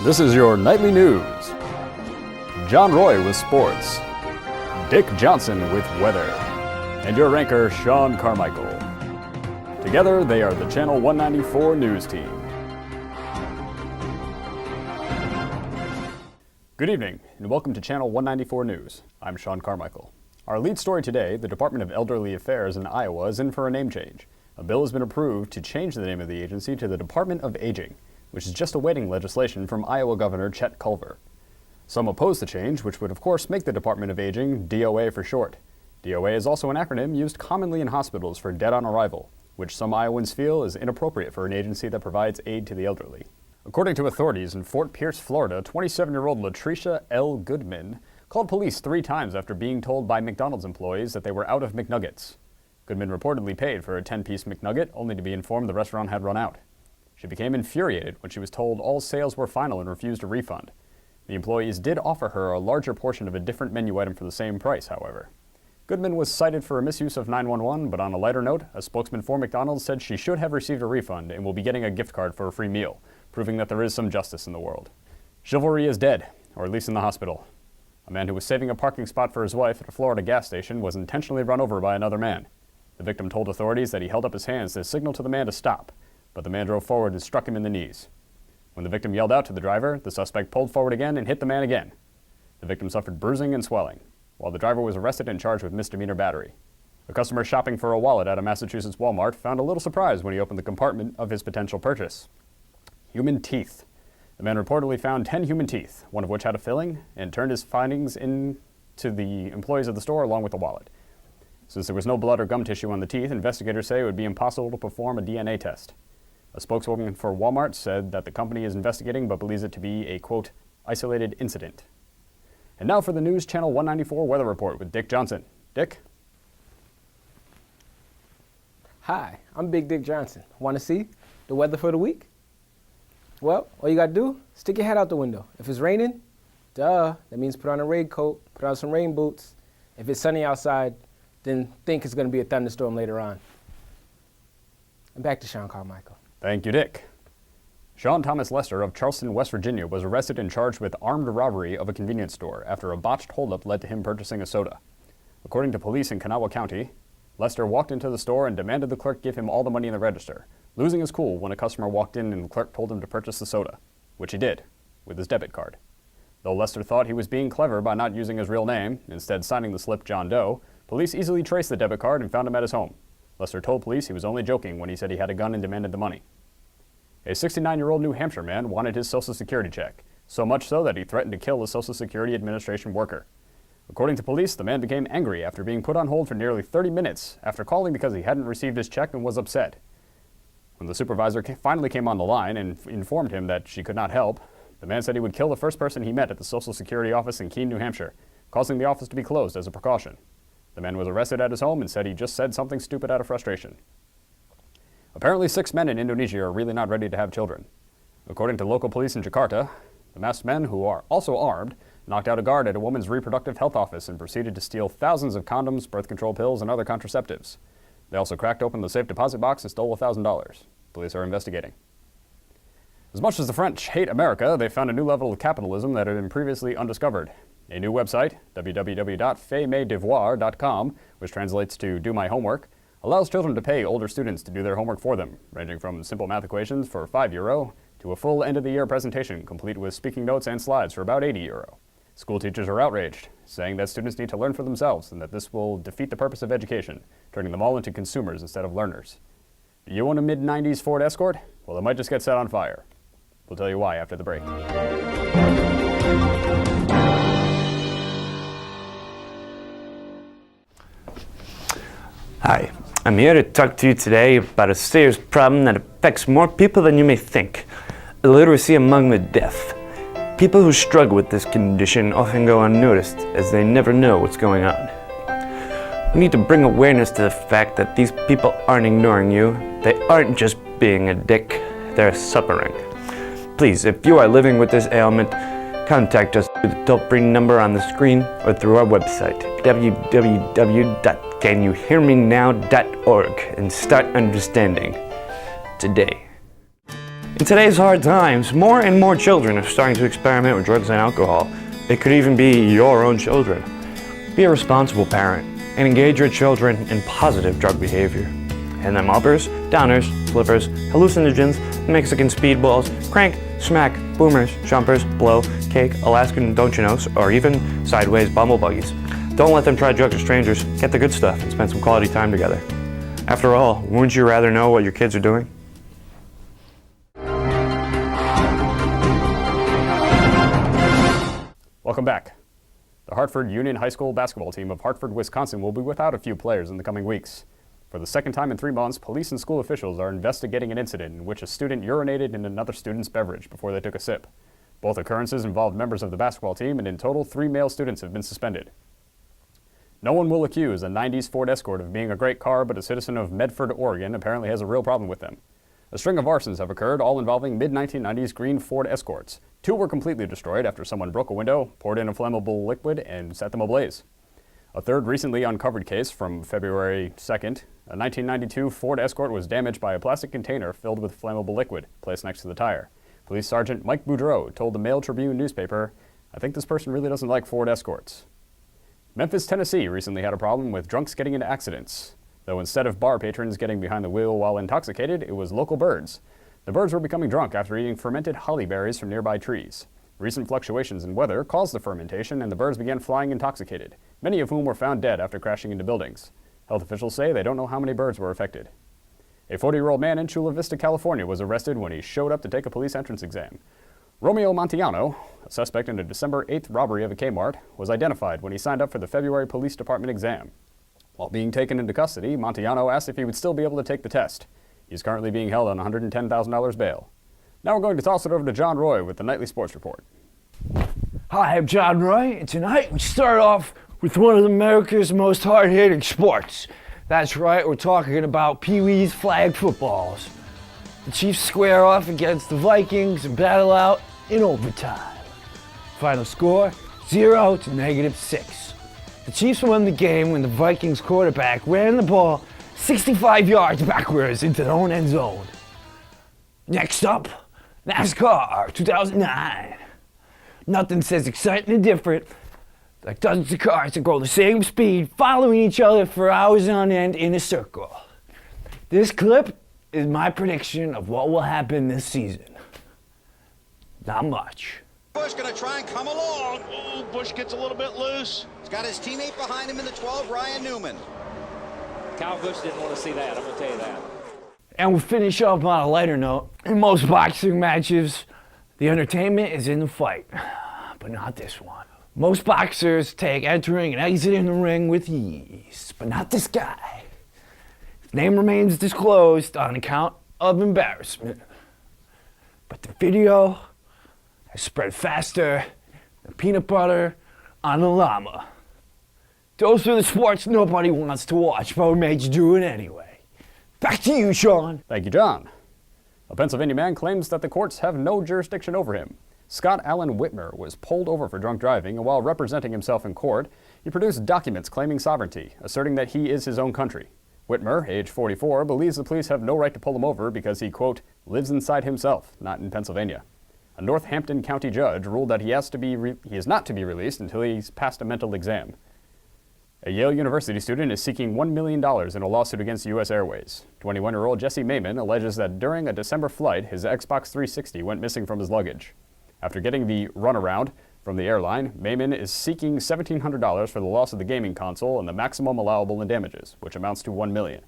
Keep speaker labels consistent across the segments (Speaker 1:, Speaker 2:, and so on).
Speaker 1: This is your nightly news. John Roy with sports, Dick Johnson with weather, and your anchor, Sean Carmichael. Together, they are the Channel 194 news team. Good evening, and welcome to Channel 194 News. I'm Sean Carmichael. Our lead story today, the Department of Elderly Affairs in Iowa is in for a name change. A bill has been approved to change the name of the agency to the Department of Aging, which is just awaiting legislation from Iowa Governor Chet Culver. Some oppose the change, which would of course make the Department of Aging DOA for short. DOA is also an acronym used commonly in hospitals for dead on arrival, which some Iowans feel is inappropriate for an agency that provides aid to the elderly. According to authorities in Fort Pierce, Florida, 27-year-old Latricia L. Goodman called police 3 times after being told by McDonald's employees that they were out of McNuggets. Goodman reportedly paid for a 10-piece McNugget, only to be informed the restaurant had run out. She became infuriated when she was told all sales were final and refused a refund. The employees did offer her a larger portion of a different menu item for the same price, however. Goodman was cited for a misuse of 911, but on a lighter note, a spokesman for McDonald's said she should have received a refund and will be getting a gift card for a free meal, proving that there is some justice in the world. Chivalry is dead, or at least in the hospital. A man who was saving a parking spot for his wife at a Florida gas station was intentionally run over by another man. The victim told authorities that he held up his hands to signal to the man to stop, but the man drove forward and struck him in the knees. When the victim yelled out to the driver, the suspect pulled forward again and hit the man again. The victim suffered bruising and swelling, while the driver was arrested and charged with misdemeanor battery. A customer shopping for a wallet at a Massachusetts Walmart found a little surprise when he opened the compartment of his potential purchase. Human teeth. The man reportedly found 10 human teeth, one of which had a filling, and turned his findings in to the employees of the store along with the wallet. Since there was no blood or gum tissue on the teeth, investigators say it would be impossible to perform a DNA test. A spokeswoman for Walmart said that the company is investigating but believes it to be a, quote, isolated incident. And now for the News Channel 194 Weather Report with Dick Johnson. Dick?
Speaker 2: Hi, I'm Big Dick Johnson. Want to see the weather for the week? Well, all you got to do, stick your head out the window. If it's raining, that means put on a raincoat, put on some rain boots. If it's sunny outside, then think it's going to be a thunderstorm later on. And back to Sean Carmichael.
Speaker 1: Thank you, Dick. Sean Thomas Lester of Charleston, West Virginia was arrested and charged with armed robbery of a convenience store after a botched holdup led to him purchasing a soda. According to police in Kanawha County, Lester walked into the store and demanded the clerk give him all the money in the register, losing his cool when a customer walked in and the clerk told him to purchase the soda, which he did, with his debit card. Though Lester thought he was being clever by not using his real name, instead signing the slip John Doe, police easily traced the debit card and found him at his home. Lester told police he was only joking when he said he had a gun and demanded the money. A 69-year-old New Hampshire man wanted his Social Security check, so much so that he threatened to kill a Social Security Administration worker. According to police, the man became angry after being put on hold for nearly 30 minutes after calling because he hadn't received his check and was upset. When the supervisor finally came on the line and informed him that she could not help, the man said he would kill the first person he met at the Social Security office in Keene, New Hampshire, causing the office to be closed as a precaution. The man was arrested at his home and said he just said something stupid out of frustration. Apparently 6 men in Indonesia are really not ready to have children. According to local police in Jakarta, the masked men, who are also armed, knocked out a guard at a woman's reproductive health office and proceeded to steal thousands of condoms, birth control pills, and other contraceptives. They also cracked open the safe deposit box and stole $1,000. Police are investigating. As much as the French hate America, they found a new level of capitalism that had been previously undiscovered. A new website, www.faitmesdevoirs.com, which translates to Do My Homework, allows children to pay older students to do their homework for them, ranging from simple math equations for €5 to a full end-of-the-year presentation complete with speaking notes and slides for about €80. School teachers are outraged, saying that students need to learn for themselves and that this will defeat the purpose of education, turning them all into consumers instead of learners. You own a mid-90s Ford Escort? Well, it might just get set on fire. We'll tell you why after the break.
Speaker 3: Hi, I'm here to talk to you today about a serious problem that affects more people than you may think: illiteracy among the deaf. People who struggle with this condition often go unnoticed, as they never know what's going on. We need to bring awareness to the fact that these people aren't ignoring you. They aren't just being a dick, they're suffering. Please, if you are living with this ailment, contact us through the toll-free number on the screen or through our website, www.canyouhearmenow.org, and start understanding today. In today's hard times, more and more children are starting to experiment with drugs and alcohol. It could even be your own children. Be a responsible parent and engage your children in positive drug behavior. Hand them uppers, downers, flippers, hallucinogens, Mexican speedballs, crank, smack, boomers, jumpers, blow, cake, Alaskan don't-you-knows, or even sideways bumble buggies. Don't let them try drugs with strangers. Get the good stuff and spend some quality time together. After all, wouldn't you rather know what your kids are doing?
Speaker 1: Welcome back. The Hartford Union High School basketball team of Hartford, Wisconsin will be without a few players in the coming weeks. For the second time in 3 months, police and school officials are investigating an incident in which a student urinated in another student's beverage before they took a sip. Both occurrences involved members of the basketball team, and in total, 3 male students have been suspended. No one will accuse a 90s Ford Escort of being a great car, but a citizen of Medford, Oregon apparently has a real problem with them. A string of arsons have occurred, all involving mid-1990s green Ford Escorts. 2 were completely destroyed after someone broke a window, poured in a flammable liquid, and set them ablaze. A third recently uncovered case from February 2nd, a 1992 Ford Escort was damaged by a plastic container filled with flammable liquid placed next to the tire. Police Sergeant Mike Boudreau told the Mail Tribune newspaper, "I think this person really doesn't like Ford Escorts." Memphis, Tennessee recently had a problem with drunks getting into accidents. Though instead of bar patrons getting behind the wheel while intoxicated, it was local birds. The birds were becoming drunk after eating fermented holly berries from nearby trees. Recent fluctuations in weather caused the fermentation, and the birds began flying intoxicated, many of whom were found dead after crashing into buildings. Health officials say they don't know how many birds were affected. A 40-year-old man in Chula Vista, California was arrested when he showed up to take a police entrance exam. Romeo Montiano, a suspect in a December 8th robbery of a Kmart, was identified when he signed up for the February police department exam. While being taken into custody, Montiano asked if he would still be able to take the test. He's currently being held on $110,000 bail. Now we're going to toss it over to John Roy with the Nightly Sports Report.
Speaker 4: Hi, I'm John Roy, and tonight we start off with one of America's most hard-hitting sports. That's right, we're talking about Pee Wee's flag footballs. The Chiefs square off against the Vikings and battle out in overtime. Final score, 0-6. The Chiefs won the game when the Vikings quarterback ran the ball 65 yards backwards into their own end zone. Next up, NASCAR 2009. Nothing says exciting and different like dozens of cars that go the same speed following each other for hours on end in a circle. This clip is my prediction of what will happen this season. Not much.
Speaker 5: Busch going to try and come along. Ooh, Busch gets a little bit loose. He's got his teammate behind him in the 12, Ryan Newman.
Speaker 6: Kyle Busch didn't want to see that, I'm going to tell you that.
Speaker 4: And we'll finish up on a lighter note. In most boxing matches, the entertainment is in the fight, but not this one. Most boxers take entering and exiting the ring with ease, but not this guy. His name remains disclosed on account of embarrassment. But the video has spread faster than peanut butter on a llama. Those are the sports nobody wants to watch, but we made you do it anyway. Back to you, Sean.
Speaker 1: Thank you, John. A Pennsylvania man claims that the courts have no jurisdiction over him. Scott Allen Whitmer was pulled over for drunk driving, and while representing himself in court, he produced documents claiming sovereignty, asserting that he is his own country. Whitmer, age 44, believes the police have no right to pull him over because he, quote, lives inside himself, not in Pennsylvania. A Northampton County judge ruled that he is not to be released until he's passed a mental exam. A Yale University student is seeking $1 million in a lawsuit against U.S. Airways. 21-year-old Jesse Mayman alleges that during a December flight, his Xbox 360 went missing from his luggage. After getting the runaround from the airline, Mayman is seeking $1,700 for the loss of the gaming console and the maximum allowable in damages, which amounts to $1 million.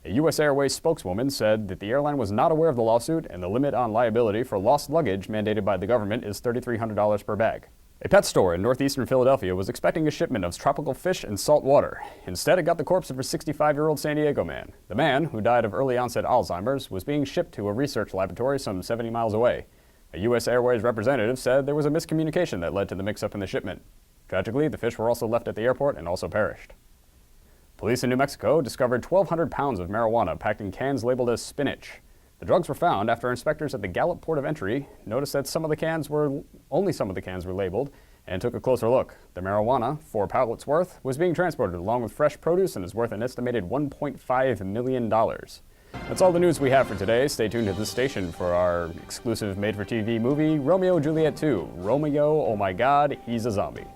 Speaker 1: A U.S. Airways spokeswoman said that the airline was not aware of the lawsuit and the limit on liability for lost luggage mandated by the government is $3,300 per bag. A pet store in northeastern Philadelphia was expecting a shipment of tropical fish and salt water. Instead, it got the corpse of a 65-year-old San Diego man. The man, who died of early-onset Alzheimer's, was being shipped to a research laboratory some 70 miles away. A U.S. Airways representative said there was a miscommunication that led to the mix-up in the shipment. Tragically, the fish were also left at the airport and also perished. Police in New Mexico discovered 1,200 pounds of marijuana packed in cans labeled as spinach. The drugs were found after inspectors at the Gallup Port of Entry noticed that only some of the cans were labeled and took a closer look. The marijuana, 4 pallets worth, was being transported along with fresh produce and is worth an estimated $1.5 million. That's all the news we have for today. Stay tuned to this station for our exclusive made-for-TV movie, Romeo and Juliet 2. Romeo, oh my god, he's a zombie.